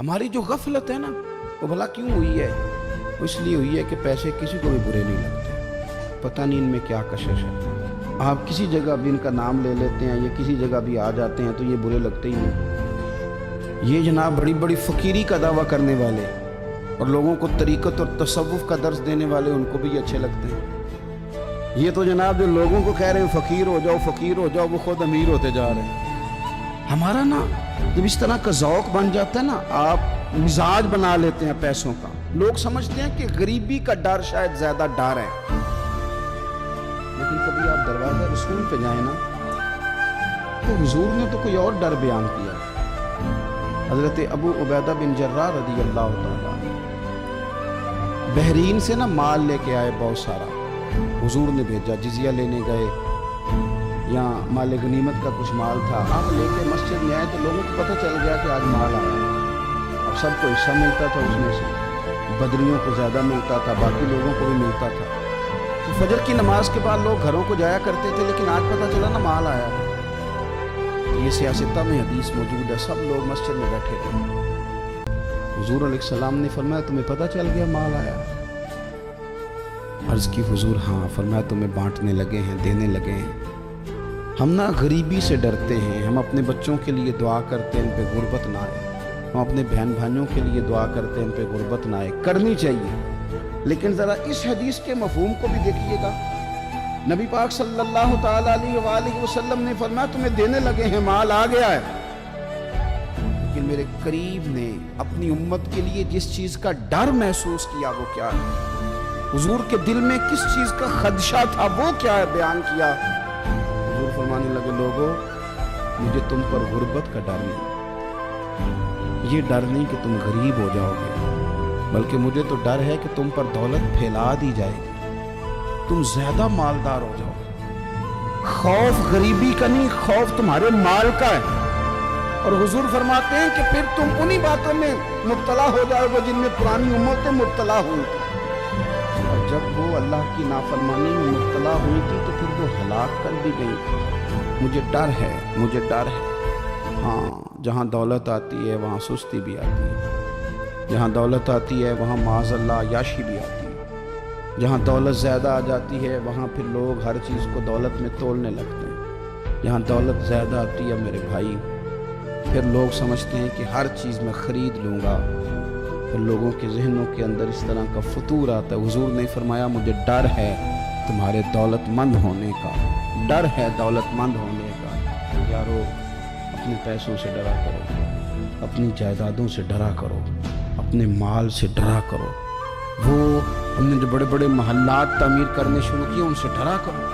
ہماری جو غفلت ہے نا وہ بھلا کیوں ہوئی ہے؟ وہ اس لیے ہوئی ہے کہ پیسے کسی کو بھی برے نہیں لگتے، پتہ نہیں ان میں کیا کشش ہے۔ آپ کسی جگہ بھی ان کا نام لے لیتے ہیں یا کسی جگہ بھی آ جاتے ہیں تو یہ برے لگتے ہی نہیں۔ یہ جناب بڑی بڑی فقیری کا دعویٰ کرنے والے اور لوگوں کو طریقت اور تصوف کا درس دینے والے ان کو بھی اچھے لگتے ہیں۔ یہ تو جناب جو لوگوں کو کہہ رہے ہیں فقیر ہو جاؤ فقیر ہو جاؤ، وہ خود امیر ہوتے جا رہے ہیں۔ ہمارا نا جب اس طرح کا ذوق بن جاتا ہے نا، آپ مزاج بنا لیتے ہیں پیسوں کا، لوگ سمجھتے ہیں کہ غریبی کا ڈر شاید زیادہ ڈر ہے، لیکن کبھی آپ دروازہ رسول پہ جائیں نا تو حضور نے تو کوئی اور ڈر بیان کیا۔ حضرت ابو عبیدہ بن جراح رضی اللہ تعالیٰ بحرین سے نا مال لے کے آئے بہت سارا، حضور نے بھیجا، جزیہ لینے گئے یا مال غنیمت کا کچھ مال تھا، آپ لے کے مسجد میں آئے تو لوگوں کو پتہ چل گیا کہ آج مال آیا، اور سب کو حصہ ملتا تھا اس میں سے، بدریوں کو زیادہ ملتا تھا، باقی لوگوں کو بھی ملتا تھا۔ تو فجر کی نماز کے بعد لوگ گھروں کو جایا کرتے تھے، لیکن آج پتہ چلا نا مال آیا ہے۔ یہ سیاستہ میں حدیث موجود ہے، سب لوگ مسجد میں بیٹھے تھے، حضور علیہ السلام نے فرمایا تمہیں پتہ چل گیا مال آیا؟ عرض کی حضور ہاں، فرمایا تمہیں بانٹنے لگے ہیں، دینے لگے ہیں۔ ہم نا غریبی سے ڈرتے ہیں، ہم اپنے بچوں کے لیے دعا کرتے ہیں ان پہ غربت نہ آئے، ہم اپنے بہن بھائیوں کے لیے دعا کرتے ہیں ان پہ غربت نہ آئے، کرنی چاہیے، لیکن ذرا اس حدیث کے مفہوم کو بھی دیکھیے گا۔ نبی پاک صلی اللہ تعالیٰ علیہ وآلہ وسلم نے فرمایا تمہیں دینے لگے ہیں، مال آ گیا ہے، لیکن میرے قریب نے اپنی امت کے لیے جس چیز کا ڈر محسوس کیا وہ کیا ہے، حضور کے دل میں کس چیز کا خدشہ تھا وہ کیا ہے بیان کیا۔ حضور فرمانے لگے لوگو مجھے تم پر غربت کا ڈر نہیں، یہ ڈر نہیں کہ تم غریب ہو جاؤ گے، بلکہ مجھے تو ڈر ہے کہ تم پر دولت پھیلا دی جائے گی، تم زیادہ مالدار ہو جاؤ گے۔ خوف غریبی کا نہیں، خوف تمہارے مال کا ہے۔ اور حضور فرماتے ہیں کہ پھر تم انہی باتوں میں مبتلا ہو جاؤ گے جن میں پرانی امتیں مبتلا ہوئی تھی، اور جب وہ اللہ کی نافرمانی میں مبتلا ہوئی تھی تو پھر وہ ہلاک کر دی گئی تھی۔ مجھے ڈر ہے، مجھے ڈر ہے۔ ہاں، جہاں دولت آتی ہے وہاں سستی بھی آتی ہے، جہاں دولت آتی ہے وہاں معاذ اللہ عیاشی بھی آتی ہے، جہاں دولت زیادہ آ جاتی ہے وہاں پھر لوگ ہر چیز کو دولت میں تولنے لگتے ہیں۔ جہاں دولت زیادہ آتی ہے میرے بھائی، پھر لوگ سمجھتے ہیں کہ ہر چیز میں خرید لوں گا، پھر لوگوں کے ذہنوں کے اندر اس طرح کا فطور آتا ہے۔ حضور نے فرمایا مجھے ڈر ہے تمہارے دولت مند ہونے کا، ڈر ہے دولت مند ہونے کا۔ یارو اپنے پیسوں سے ڈرا کرو، اپنی جائیدادوں سے ڈرا کرو، اپنے مال سے ڈرا کرو، وہ ہم نے جو بڑے بڑے محلات تعمیر کرنے شروع کیے ان سے ڈرا کرو۔